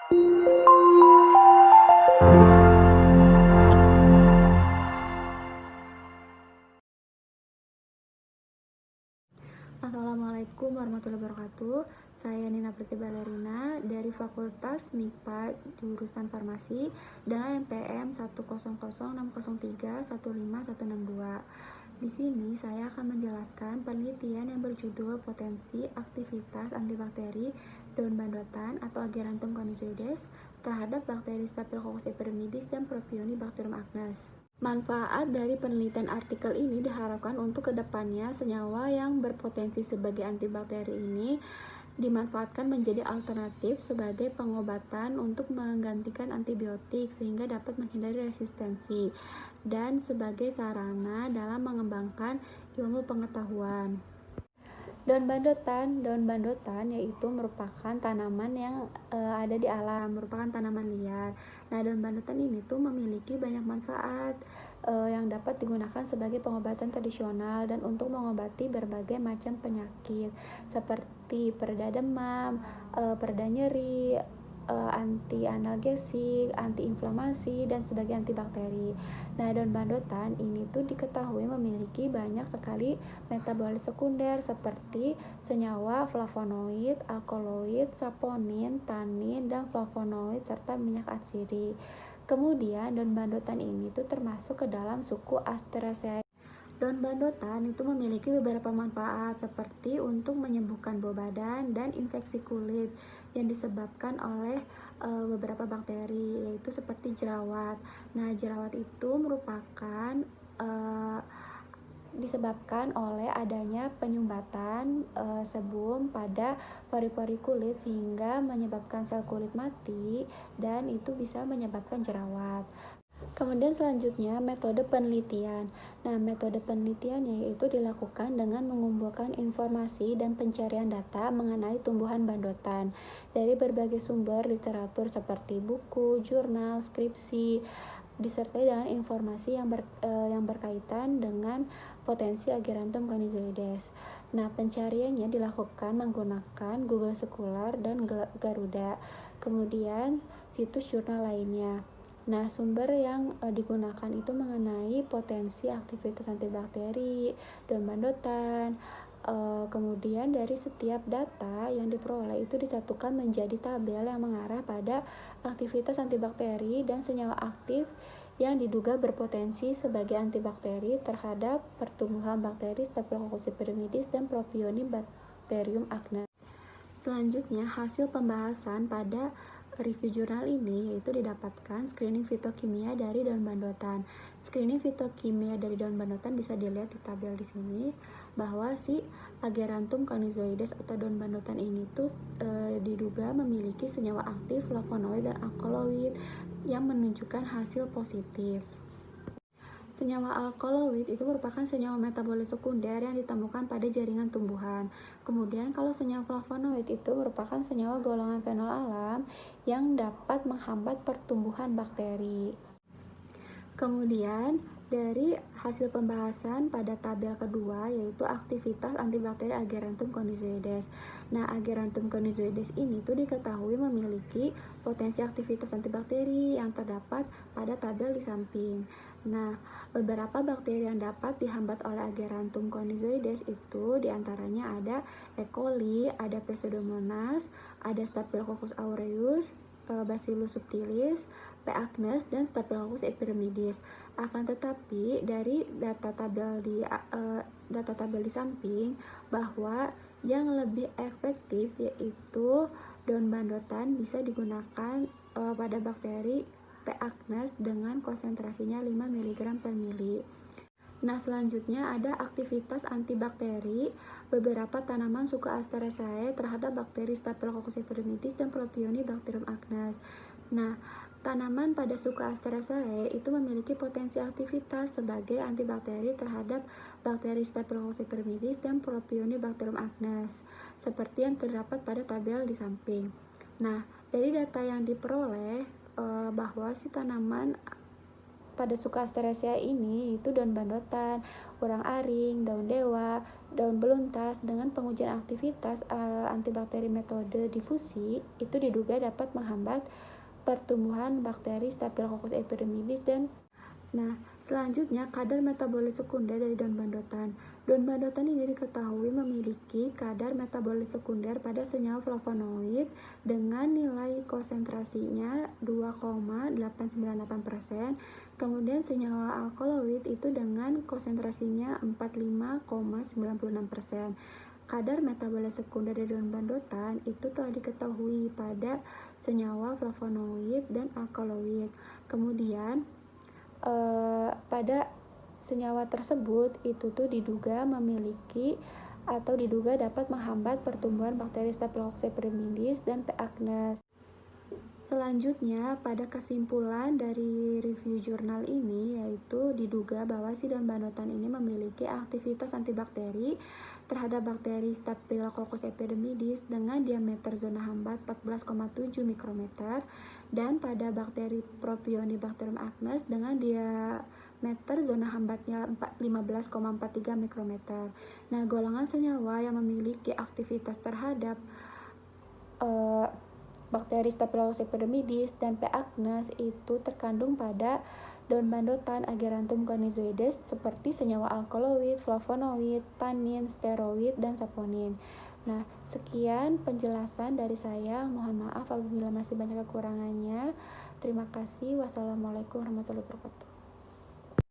Assalamualaikum warahmatullahi wabarakatuh. Saya Nina Priti Balerina dari Fakultas MIPA jurusan Farmasi dengan NPM 1006031515162. Di sini saya akan menjelaskan penelitian yang berjudul potensi aktivitas antibakteri daun bandotan atau Agerantum conizoides terhadap bakteri Staphylococcus epidermidis dan Propionibacterium acnes. Manfaat dari penelitian artikel ini diharapkan untuk kedepannya senyawa yang berpotensi sebagai antibakteri ini dimanfaatkan menjadi alternatif sebagai pengobatan untuk menggantikan antibiotik sehingga dapat menghindari resistensi dan sebagai sarana dalam mengembangkan ilmu pengetahuan. Daun bandotan yaitu merupakan tanaman yang ada di alam, merupakan tanaman liar. Nah, daun bandotan ini tuh memiliki banyak manfaat yang dapat digunakan sebagai pengobatan tradisional dan untuk mengobati berbagai macam penyakit seperti pereda demam, pereda nyeri, anti analgesik, antiinflamasi, dan sebagai antibakteri. Nah, daun bandotan ini tuh diketahui memiliki banyak sekali metabolit sekunder seperti senyawa flavonoid, alkaloid, saponin, tanin, dan flavonoid serta minyak atsiri. Kemudian daun bandotan ini tuh termasuk ke dalam suku Asteraceae. Daun bandotan itu memiliki beberapa manfaat seperti untuk menyembuhkan bau badan dan infeksi kulit yang disebabkan oleh beberapa bakteri yaitu seperti jerawat. Nah, jerawat itu merupakan disebabkan oleh adanya penyumbatan sebum pada pori-pori kulit sehingga menyebabkan sel kulit mati dan itu bisa menyebabkan jerawat. Kemudian selanjutnya metode penelitian. Nah, metode penelitiannya yaitu dilakukan dengan mengumpulkan informasi dan pencarian data mengenai tumbuhan bandotan dari berbagai sumber literatur seperti buku, jurnal, skripsi, disertai dengan informasi yang berkaitan dengan potensi Agerantum conizoides. Nah, pencariannya dilakukan menggunakan Google Scholar dan Garuda. Kemudian situs jurnal lainnya. Nah, sumber yang digunakan itu mengenai potensi aktivitas antibakteri, daun bandotan. Kemudian dari setiap data yang diperoleh itu disatukan menjadi tabel yang mengarah pada aktivitas antibakteri dan senyawa aktif yang diduga berpotensi sebagai antibakteri terhadap pertumbuhan bakteri Staphylococcus epidermidis dan Propionibacterium acnes. Selanjutnya, hasil pembahasan pada review jurnal ini yaitu didapatkan screening fitokimia dari daun bandotan. Screening fitokimia dari daun bandotan bisa dilihat di tabel di sini bahwa si Agerantum conizoides atau daun bandotan ini tuh diduga memiliki senyawa aktif flavonoid dan alkaloid yang menunjukkan hasil positif. Senyawa alkaloid itu merupakan senyawa metabolit sekunder yang ditemukan pada jaringan tumbuhan. Kemudian kalau senyawa flavonoid itu merupakan senyawa golongan fenol alam yang dapat menghambat pertumbuhan bakteri. Kemudian dari hasil pembahasan pada tabel kedua yaitu aktivitas antibakteri Agerantum conizoides. Nah, Agerantum conizoides ini tuh diketahui memiliki potensi aktivitas antibakteri yang terdapat pada tabel di samping. Nah, beberapa bakteri yang dapat dihambat oleh Agerantum conizoides itu diantaranya ada E. coli, ada Pseudomonas, ada Staphylococcus aureus, Bacillus subtilis, P. acnes, dan Staphylococcus epidermidis. Akan tetapi dari data tabel di samping bahwa yang lebih efektif yaitu daun bandotan bisa digunakan pada bakteri P. acnes dengan konsentrasinya 5 mg per mili. Nah, selanjutnya ada aktivitas antibakteri beberapa tanaman suku Asteraceae terhadap bakteri Staphylococcus epidermidis dan Propionibacterium acnes. Nah, tanaman pada suku Asteraceae itu memiliki potensi aktivitas sebagai antibakteri terhadap bakteri Staphylococcus epidermidis dan Propionibacterium acnes, seperti yang terdapat pada tabel di samping. Nah, dari data yang diperoleh bahwa si tanaman pada suku Asteraceae ini itu daun bandotan, urang-aring, daun dewa, daun beluntas. Dengan pengujian aktivitas antibakteri metode difusi itu diduga dapat menghambat pertumbuhan bakteri Staphylococcus epidermidis dan selanjutnya kadar metabolit sekunder dari daun bandotan. Daun bandotan ini diketahui memiliki kadar metabolit sekunder pada senyawa flavonoid dengan nilai konsentrasinya 2,898%. Kemudian senyawa alkaloid itu dengan konsentrasinya 45,96%. Kadar metabolit sekunder dari daun bandotan itu telah diketahui pada senyawa flavonoid dan alkaloid. Kemudian pada senyawa tersebut itu diduga memiliki atau diduga dapat menghambat pertumbuhan bakteri Staphylococcus epidermidis dan P. acnes. Selanjutnya, pada kesimpulan dari review jurnal ini yaitu diduga bahwa si daun bandotan ini memiliki aktivitas antibakteri terhadap bakteri Staphylococcus epidermidis dengan diameter zona hambat 14,7 mikrometer dan pada bakteri Propionibacterium acnes dengan diameter zona hambatnya 15,43 mikrometer. Nah, golongan senyawa yang memiliki aktivitas terhadap bakteri Staphylococcus epidermidis dan P. acnes itu terkandung pada daun bandotan Agerantum gonizoides seperti senyawa alkaloid, flavonoid, tannin, steroid, dan saponin. Nah, sekian penjelasan dari saya. Mohon maaf apabila masih banyak kekurangannya. Terima kasih. Wassalamualaikum warahmatullahi wabarakatuh.